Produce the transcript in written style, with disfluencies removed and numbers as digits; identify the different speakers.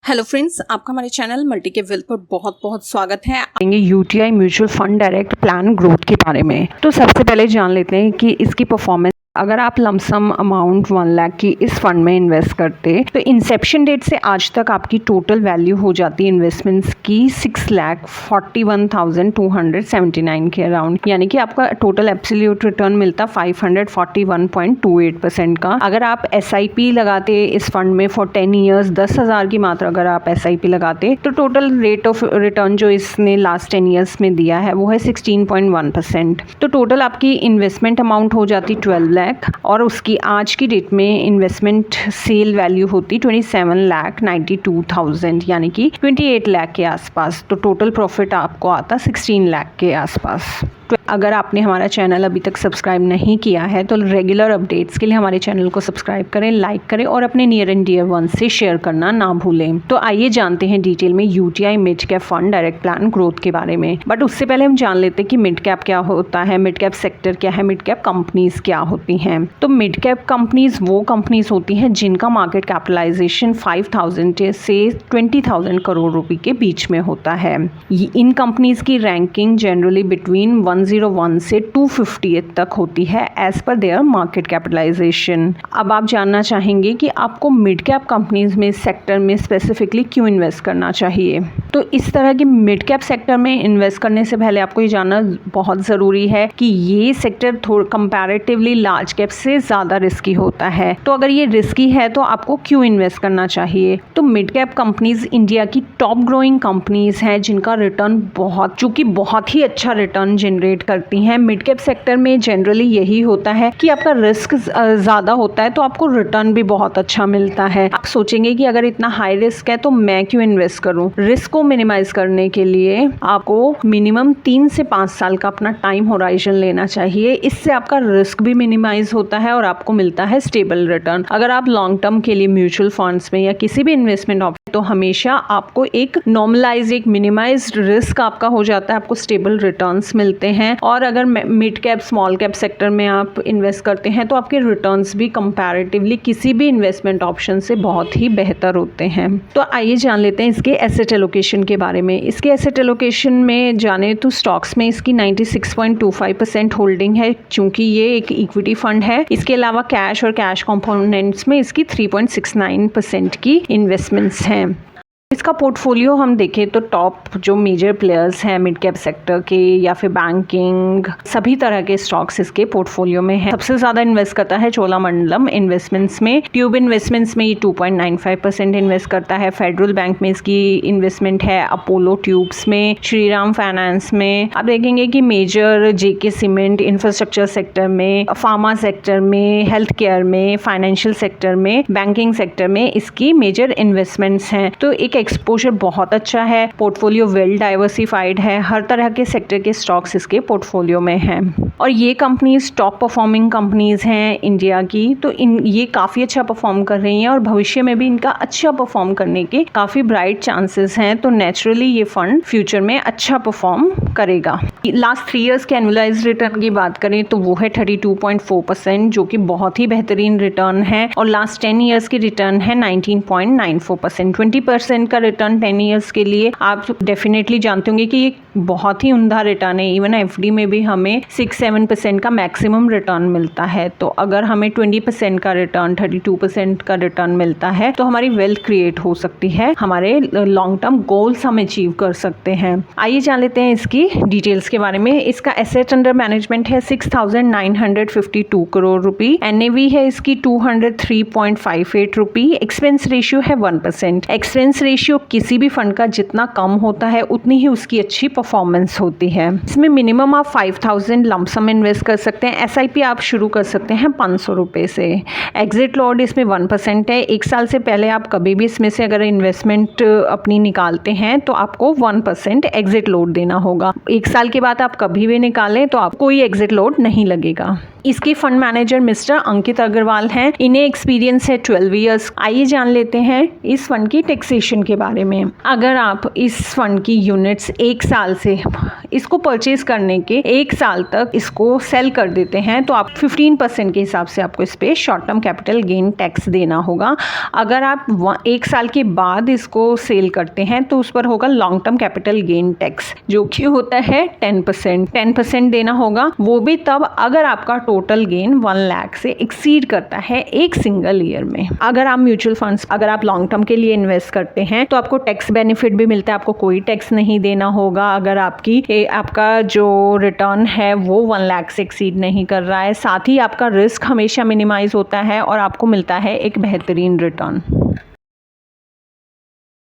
Speaker 1: Hello friends, आपका हमारे channel multi के वेल्थ पर बहुत बहुत स्वागत है।
Speaker 2: UTI mutual fund direct plan growth के बारे में। तो सबसे पहले जान लेते हैं कि इसकी परफॉर्मेंस। अगर आप लमसम अमाउंट 1 लाख की इस फंड में इन्वेस्ट करते तो इंसेप्शन डेट से आज तक आपकी टोटल वैल्यू हो जाती है इन्वेस्टमेंट्स की 6,41,279 के अराउंड, यानी कि आपका टोटल एब्सोल्यूट रिटर्न मिलता 541.28% का। अगर आप SIP लगाते इस फंड में फॉर 10 ईयर्स 10,000 की मात्र अगर आप SIP लगाते तो टोटल रेट ऑफ रिटर्न जो इसने लास्ट 10 ईयर्स में दिया है वो है 16.1%। तो टोटल आपकी इन्वेस्टमेंट अमाउंट हो जाती 12 लाख और उसकी आज की डेट में इन्वेस्टमेंट सेल वैल्यू होती 27,92,000 यानी कि 28 लाख के आसपास। तो टोटल प्रॉफिट आपको आता 16 लाख के आसपास। तो अगर आपने हमारा चैनल अभी तक सब्सक्राइब नहीं किया है तो रेगुलर अपडेट्स के लिए हमारे चैनल को सब्सक्राइब करें, लाइक करें और अपने नियर एंड डियर वन से शेयर करना ना भूलें। तो आइए जानते हैं डिटेल में UTI mid cap fund direct plan growth के बारे में। बट उससे पहले हम जान लेते हैं कि मिड कैप क्या होता है, मिड कैप सेक्टर क्या है, मिड कैप कंपनीज क्या होती हैं। तो मिड कैप कंपनीज वो कंपनीज होती हैं जिनका मार्केट कैपिटलाइजेशन 5,000 से 20,000 करोड़ रुपए के बीच में होता है। इन कंपनीज की रैंकिंग जनरली बिटवीन 101 से 250 तक होती है as per their market capitalisation. अब आप जानना चाहेंगे कि आपको मिड कैप कंपनीज में सेक्टर में स्पेसिफिकली क्यों इन्वेस्ट करना चाहिए। तो इस तरह की मिड कैप सेक्टर में इन्वेस्ट करने से पहले आपको ये जानना बहुत ज़रूरी है कि ये सेक्टर थोड़ा कंपैरेटिवली लार्ज कैप से ज़्यादा रिस्की होता है। तो अगर ये रिस्की है तो आपको क्यों इन्वेस्ट करना चाहिए। तो मिड कैप कंपनीज इंडिया की टॉप ग्रोइंग कंपनीज हैं जिनका रिटर्न बहुत ही अच्छा रिटर्न जनरेट करती हैं। मिड कैप सेक्टर में जनरली यही होता है कि आपका रिस्क ज़्यादा होता है तो आपको रिटर्न भी बहुत अच्छा मिलता है। आप सोचेंगे कि अगर इतना हाई रिस्क है तो मैं क्यों इन्वेस्ट करूं। रिस्क को मिनिमाइज करने के लिए आपको मिनिमम 3 से 5 साल का अपना टाइम होराइजन लेना चाहिए। इससे आपका रिस्क भी मिनिमाइज होता है और आपको मिलता है स्टेबल रिटर्न। अगर आप लॉन्ग टर्म के लिए म्यूचुअल फंड्स में या किसी भी इन्वेस्टमेंट ऑप्शन तो हमेशा आपको एक नॉर्मलाइज एक मिनिमाइज्ड रिस्क आपका हो जाता है, आपको स्टेबल रिटर्न्स मिलते हैं। और अगर mid cap small cap sector में आप इन्वेस्ट करते हैं तो आपके रिटर्न्स भी कंपैरेटिवली किसी भी इन्वेस्टमेंट ऑप्शन से बहुत ही बेहतर होते हैं। तो आइए जान लेते हैं इसके एसेट एलोकेशन के बारे में। इसके एसेट एलोकेशन में जाने तो स्टॉक्स में इसकी 96.25% होल्डिंग है चूंकि ये एक इक्विटी फंड है। इसके अलावा कैश और कैश कंपोनेंट्स में इसकी 3.69% की इन्वेस्टमेंट्स हैं। इसका पोर्टफोलियो हम देखें तो टॉप जो मेजर प्लेयर्स हैं मिड कैप सेक्टर के या फिर बैंकिंग सभी तरह के स्टॉक्स इसके पोर्टफोलियो में है। सबसे ज़्यादा इन्वेस्ट करता है चोलामंडलम इन्वेस्टमेंट्स में। ट्यूब इन्वेस्टमेंट्स में ये 2.95% इन्वेस्ट करता है। फेडरल बैंक में इसकी इन्वेस्टमेंट है। अपोलो ट्यूब्स में, श्रीराम फाइनेंस में। आप देखेंगे कि major JK cement infrastructure sector में, फार्मा सेक्टर में, हेल्थ केयर में, फाइनेंशियल सेक्टर में, बैंकिंग सेक्टर में इसकी मेजर इन्वेस्टमेंट्स हैं। तो एक एक्सपोजर बहुत अच्छा है। पोर्टफोलियो वेल डाइवर्सिफाइड है। हर तरह के सेक्टर के स्टॉक्स इसके पोर्टफोलियो में हैं और ये कंपनीज टॉप परफॉर्मिंग कंपनीज हैं इंडिया की। तो ये काफ़ी अच्छा परफॉर्म कर रही हैं और भविष्य में भी इनका अच्छा परफॉर्म करने के काफ़ी ब्राइट चांसेस हैं। तो नेचुरली ये फंड फ्यूचर में अच्छा परफॉर्म करेगा। लास्ट 3 ईयर्स के एनुअलाइज्ड रिटर्न की बात करें तो वो है 32.4% जो कि बहुत ही बेहतरीन रिटर्न है। और लास्ट 10 ईयर्स की रिटर्न है 19.94%। 20% का रिटर्न 10 ईयर्स के लिए आप डेफिनेटली जानते होंगे कि ये बहुत ही उम्दा रिटर्न है। इवन FD में भी हमें 6-7% का मैक्सिमम रिटर्न मिलता है। तो अगर हमें 20% का रिटर्न, 32% का रिटर्न मिलता है तो हमारी वेल्थ क्रिएट हो सकती है, हमारे लॉन्ग टर्म गोल्स हम अचीव कर सकते हैं। आइए जान लेते हैं इसकी डिटेल्स के बारे में। इसका एसेट अंडर मैनेजमेंट है 6,952 करोड़ रुपए। NAV है इसकी 203.58 रुपए। एक्सपेंस रेशियो है 1%। एक्सपेंस रेशियो किसी भी फंड का जितना कम होता है उतनी ही उसकी अच्छी परफॉर्मेंस होती है। इसमें मिनिमम आप 5,000 लमसम इन्वेस्ट कर सकते हैं। SIP आप शुरू कर सकते हैं 500 रुपये से। एग्जिट लॉट इसमें 1% है। 1 साल से पहले आप कभी भी इसमें से अगर इन्वेस्टमेंट अपनी निकालते हैं तो आपको 1% एग्जिट लॉट देना होगा। 1 साल के बाद आप कभी भी निकालें तो आपको कोई एग्जिट लॉट नहीं लगेगा। इसके फंड मैनेजर मिस्टर अंकित अग्रवाल हैं। इन्हें एक्सपीरियंस है 12 ईयर्स। आइए जान लेते हैं इस फंड की टैक्सेशन के बारे में। अगर आप इस फंड की यूनिट्स 1 साल से इसको परचेज करने के 1 साल तक इसको सेल कर देते हैं तो आप 15% के हिसाब से आपको इस पे short term capital gain tax देना होगा। अगर आप 1 साल के बाद इसको सेल करते हैं तो उस पर होगा long term capital gain tax, जो कि होता है 10% देना होगा। वो भी तब अगर आपका टोटल गेन 1 लाख से एक्सीड करता है एक सिंगल ईयर में। अगर आप म्यूचुअल फंड्स अगर आप लॉन्ग टर्म के लिए इन्वेस्ट करते हैं तो आपको टैक्स बेनिफिट भी मिलता है, आपको कोई टैक्स नहीं देना होगा अगर आपका जो रिटर्न है वो 1 लाख से एक्सीड नहीं कर रहा है। साथ ही आपका रिस्क हमेशा मिनिमाइज होता है और आपको मिलता है एक बेहतरीन रिटर्न।